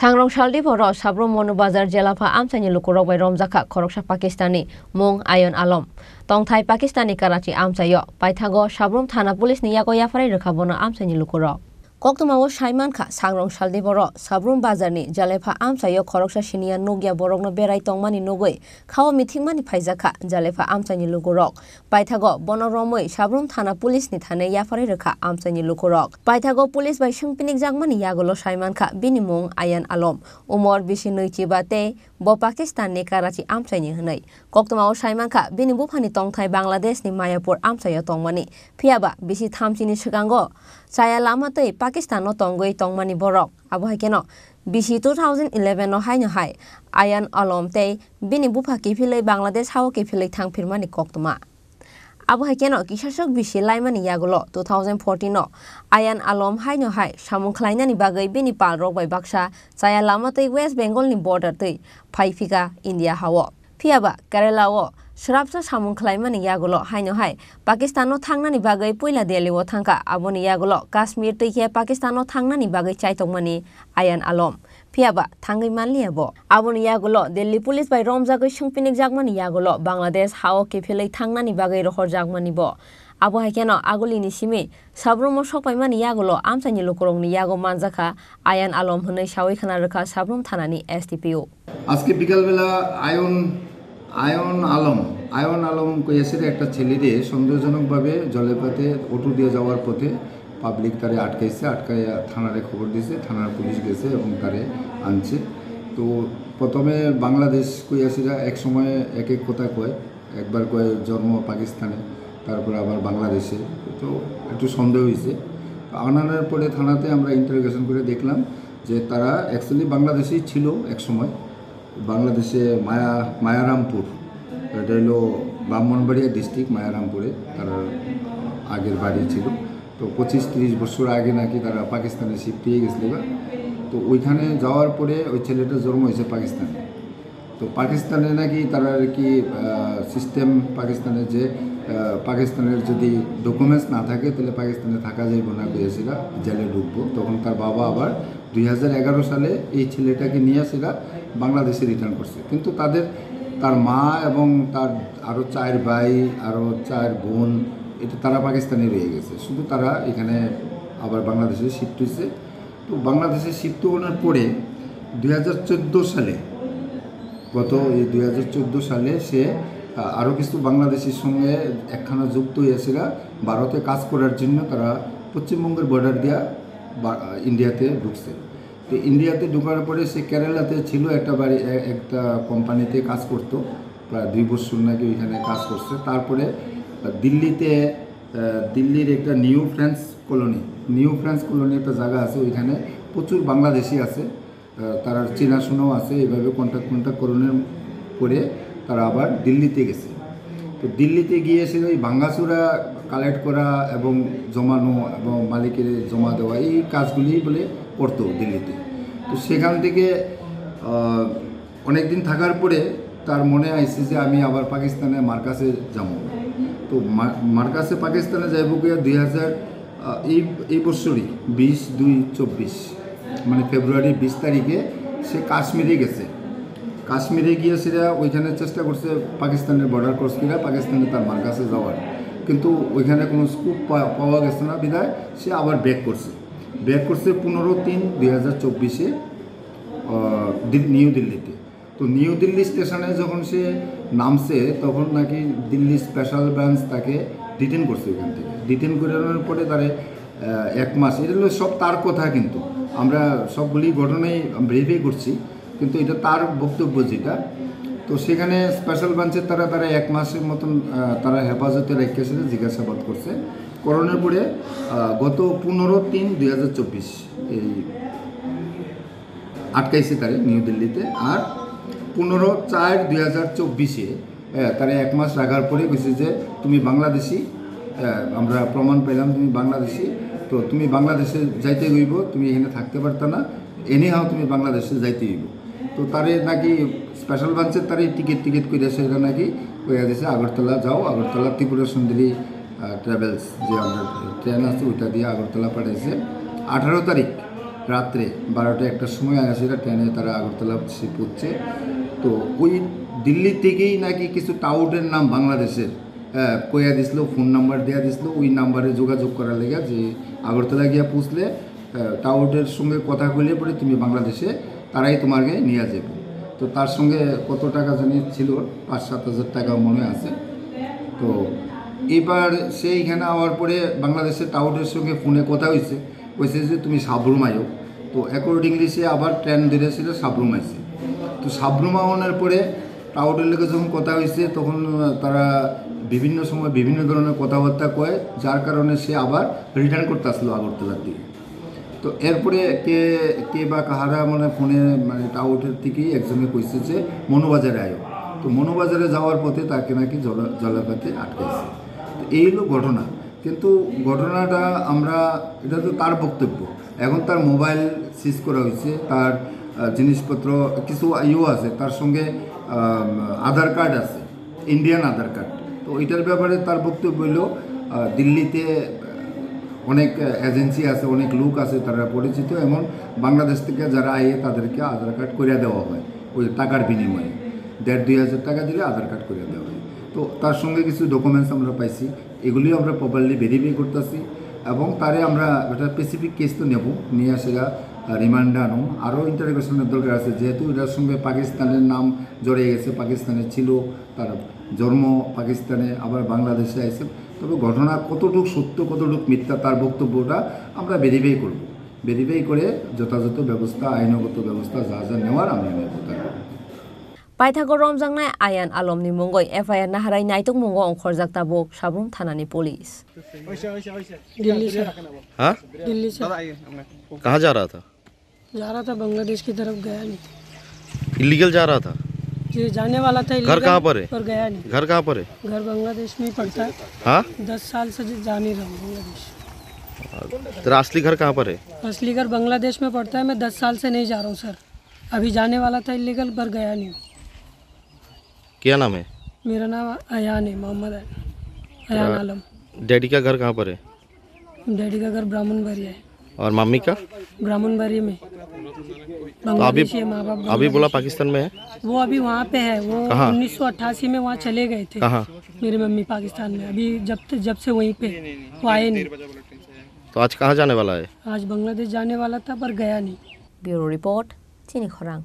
Sangrong Shaldi Boro Sabro Monobazar Jelafa Amsani Lukurok by Romzaka Koroksa Pakistani Mung Ayon Alom Tong Thai Pakistani Karachi Amsayo Paithago Sabrum Thana Police Niyago Yafari Rekabona Amsani Lukurok Koktumawo Shaimanka Sangrong Shaldi Boro Sabrum Bazarni Jalefa Amsayo Koroksa Shinia Nogia Borokno Berai Tongmani Nogoi Kawa Mitingmani Paizaka Jalefa Amsani Lukurok Paithago Bonoromoi Sabrum Thana Police ni Thane Yafari Reka Amsani Lukurok Paithago Police by Shungpinik Jagmani Yagolo Shaimanka Binimung Ayan Alom Umor Bishinui Chibate Bo Pakistan ni Karachi Amsani Hanai Koktumawo Shaimanka Binibupani Tong Thai Bangladesh ni Mayapur Amsayo Tongmani Piaba Bisi Thamchini Chikango Saya lama tei Pakistan no tongoi tongmani borok abo hakeno bisi 2011 no haino hai Ayan Alom tei bini bupa kifilei Bangladesh hawo kifilei thangphirmani koktuma abo hakeno kisasok bisi laimani yagulo 2014 no Ayan Alom haino hai samungkhlainani bagai bini palrok bai baksa saya lama tei West Bengal ni border tei phaifika India hawo Piaba Kerala wo Shrapsa samungkhlaimani yagulo haino hai Pakistano thangnani bagai poila Delhi wo thangka aboni yagulo Kashmir tei ke Pakistano thangnani bagai chaitongmani Ayan Alom Piaba thangai manli abo aboni yagulo Delhi police by Romjagai shungpinik jagmani yagulo Bangladesh hawo kefilei thangnani bagai rohor jagmani bo abo hakeno agulini simi sabrum sokpaimani yagulo amsani lukurongni yago manjaka Ayan Alom hunai sawi khana rakha sabrum thanani STPO আজকে বিকালবেলা ion Alam কইয়াছে একটা ছেলেরে সন্দেহজনকভাবে জলেপাতে auto দিয়ে যাওয়ার পথে public তারে আটকাইয়া থানারে খবর দিয়েছে থানার পুলিশ গেছে এবং তারে আনছে তো প্রথমে বাংলাদেশ কইয়াছিরা এক সময় এক কথা কয় একবার কয় জন্ম পাকিস্তানে তারপর আবার বাংলাদেশে তো একটু সন্দেহ হয়েছে আনানোর পরে থানাতে আমরা ইন্টারোগেশন করে দেখলাম যে তারা অ্যাকচুয়ালি বাংলাদেশেই ছিল এক সময় বাংলাদেশে মায়ারামপুর এটা হলো ব্রাহ্মণবাড়িয়া ডিস্ট্রিক্ট মায়ারামপুরে তার আগের বাড়ি ছিল তো 25-30 বছর আগে নাকি তারা পাকিস্তানে শিফট হয়ে গেছিল তো ওইখানে যাওয়ার পরে ওই ছেলেটা জন্ম হয়েছে পাকিস্তানে তো পাকিস্তানে নাকি তারা আর কি সিস্টেম পাকিস্তানের যে পাকিস্তানের যদি ডকুমেন্টস না থাকে তাহলে পাকিস্তানে থাকা যাইব না কইয়াছিল জেলে ঢুকবো তখন তার বাবা আবার 2011 সালে এই ছেলেটাকে নিয়ে আসিরা বাংলাদেশে রিটার্ন করছে কিন্তু তার মা এবং তার আরও 4 ভাই আরও 4 বোন এটা তারা পাকিস্তানে রয়ে গেছে শুধু তারা এখানে আবার বাংলাদেশে শিফট হয়েছে তো বাংলাদেশে শিফট হওয়ার পরে 2014 সালে এই 2014 সালে সে আরও কিছু বাংলাদেশের সঙ্গে একখানা যুক্ত হয়েছিল ভারতে কাজ করার জন্য তারা পশ্চিমবঙ্গের বর্ডার দিয়া ইন্ডিয়াতে ঢুকছে তো ইন্ডিয়াতে ঢোকার পরে সে কেরালাতে ছিল একটা কোম্পানিতে কাজ করতো প্রায় 2 বছর নাকি ওইখানে কাজ করছে তারপরে দিল্লির একটা নিউ ফ্রান্স কলোনি একটা জায়গা আছে ওইখানে প্রচুর বাংলাদেশি আছে তারা চেনাশোনাও আছে এইভাবে কন্ট্যাক্ট করানোর পরে তারা আবার দিল্লিতে গেছে তো দিল্লিতে গিয়ে সে ওই ভাঙ্গাচুরা কালেক্ট করা এবং জমানো এবং মালিকের জমা দেওয়া এই কাজগুলি বলে করতো দিল্লিতে তো সেখান থেকে অনেক দিন থাকার পরে তার মনে আইছে যে আমি আবার পাকিস্তানে মার্কাসে যাব তো মার্কাসে পাকিস্তানে যাইব গিয়ে 2000 এই বছরই 20/2/24 মানে ফেব্রুয়ারি 20 তারিখে সে কাশ্মীরে গেছে কাশ্মীরে গিয়ে সেটা ওইখানে চেষ্টা করছে পাকিস্তানের বর্ডার ক্রস করে পাকিস্তানে তার মার্কাসে যাওয়ার কিন্তু ওইখানে কোনো স্কোপ পাওয়া গেছে না বিধায় সে আবার ব্যাক করছে 15/3/2024 নিউ দিল্লিতে তো নিউ দিল্লি স্টেশনে যখন সে নামছে তখন নাকি দিল্লি স্পেশাল ব্রাঞ্চ তাকে ডিটেন করছে ওইখান থেকে ডিটেন করানোর পরে তারে 1 মাস এটা হলো সব তার কথা কিন্তু আমরা সবগুলি ঘটনাই ভেরিফাই করছি কিন্তু এটা তার বক্তব্য যেটা তো সেখানে স্পেশাল ব্রাঞ্চের তারা 1 মাসের মতন তারা হেফাজতে রেখেছিল জিজ্ঞাসাবাদ করছে করোনার পরে গত 15/3/2024 এই আটকাইছে তারে নিউ দিল্লিতে আর 15/4/2024 তারা 1 মাস রাখার পরে কইছে যে তুমি বাংলাদেশি আমরা প্রমাণ পেলাম তুমি বাংলাদেশি তো তুমি বাংলাদেশে যাইতে হইব তুমি এখানে থাকতে পারতা না এনিহাও তুমি বাংলাদেশে যাইতে হইব তো তারে নাকি স্পেশাল ব্রাঞ্চের তারে টিকিট করে সেটা নাকি কইয়া দিয়েছে আগরতলা যাও আগরতলা ত্রিপুরা সুন্দরী ট্রাভেলস যে আমরা ট্রেন আছে ওইটা দিয়ে আগরতলা পাঠাইছে 18 তারিখ রাত্রে 12টা 1টার সময় আসিরা ট্রেনে তারা আগরতলা সে পড়ছে। তো ওই দিল্লি থেকেই নাকি কিছু টাউটের নাম বাংলাদেশের কইয়া দিছিল, ফোন নাম্বার দেওয়া দিছিল, ওই নাম্বারে যোগাযোগ করার লেগে যে আগরতলা গিয়া পুষলে টাউটের সঙ্গে কথা কইলে পরে তুমি বাংলাদেশে তারাই তোমাকে নিয়ে যাবে। তো তার সঙ্গে কত টাকা জানি ছিল, 5-7 হাজার টাকা মনে আছে। তো এবার সেইখানে আওয়ার পরে বাংলাদেশের টাউটের সঙ্গে ফোনে কথা হয়েছে যে তুমি সাবরুম আয়ো। তো অ্যাকর্ডিংলি সে আবার ট্রেন ধরেছিল, সাবরুম আইছে। তো সাবরুম আওয়ানোর পরে টাউটের লোকের যখন কথা হয়েছে তখন তারা বিভিন্ন সময় বিভিন্ন ধরনের কথাবার্তা কয়, যার কারণে সে আবার রিটার্ন করতে আসলো আগরতলার দিকে। তো এরপরে কে কে বা কাহারা মানে ফোনে মানে টাউটের থেকেই একজনে কইছে যে মনোবাজারে আয়ো। তো মনোবাজারে যাওয়ার পথে তাকে নাকি জলাপাতে আটকাইছে। তো এই হলো ঘটনা। কিন্তু ঘটনাটা আমরা, এটা তো তার বক্তব্য, এখন তার মোবাইল সিজ করা হয়েছে, তার জিনিসপত্র কিছু আছে, তার সঙ্গে আধার কার্ড আছে, ইন্ডিয়ান আধার কার্ড। তো এটার ব্যাপারে তার বক্তব্য হলো দিল্লিতে অনেক এজেন্সি আছে, অনেক লোক আছে, তারা পরিচিত, এমন বাংলাদেশ থেকে যারা আইয়ে তাদেরকে আধার কার্ড করিয়া দেওয়া হয় ওই টাকার বিনিময়ে। 1,500-2 হাজার টাকা দিলে আধার কার্ড করিয়া দেওয়া হয়। তো তার সঙ্গে কিছু ডকুমেন্টস আমরা পাইছি, এগুলিও আমরা প্রপারলি ভেরিফাই করতেছি এবং তারে আমরা একটা স্পেসিফিক কেস তো নেব, নিয়ে আসেরা রিমান্ডে আনো, আরও ইন্টারোগেশনের দরকার আছে, যেহেতু এটার সঙ্গে পাকিস্তানের নাম জড়িয়ে গেছে, পাকিস্তানে ছিল, তার জন্ম পাকিস্তানে, আবার বাংলাদেশে আছে। তবে ঘটনা কতটুকু সত্য কতটুকু মিথ্যা তার বক্তব্যটা আমরা ভেরিফাই করব, ভেরিফাই করে যথাযথ ব্যবস্থা, আইনগত ব্যবস্থা যা যা নেওয়ার আমরা নেব। Paithago Romjangnai Ayan Alom ni Mongoi FIR Naharai Naituk Mongo Ongkhorjak Tabok Sabrum Thanani Police। Delhi से। हाँ, दिल्ली से कहाँ जा रहा था? बांग्लादेश की तरफ गया नहीं। इलीगल जा रहा था? ये जाने वाला था घर कहाँ पर है? पर गया नहीं। घर कहाँ पर है? घर बांग्लादेश में ही पड़ता है। हाँ, 10 साल से जा नहीं रहा हूँ बांग्लादेश। तेरा असली घर कहाँ पर है? असली घर बांग्लादेश में पड़ता है। मैं 10 साल से नहीं जा रहा हूँ सर। अभी जाने वाला था इलीगल, पर गया नहीं। क्या नाम है? मेरा नाम अयान है, मोहम्मद अयान आलम। डैडी का घर कहाँ पर है? डैडी का घर ब्राह्मणबाड़ी है। और मम्मी का? ब्राह्मणबाड़ी में। तो बांग्लादेशी है माँ बाप। अभी बोला पाकिस्तान में है? वो अभी वहाँ पे है। वो 1988 में वहाँ चले गए थे। कहाँ? मेरी मम्मी पाकिस्तान में। अभी जब से वहीं पे, वो आए नहीं। तो आज कहाँ जाने वाला है? आज बांग्लादेश जाने वाला था पर गया नहीं। Bureau Report Chini Khorang।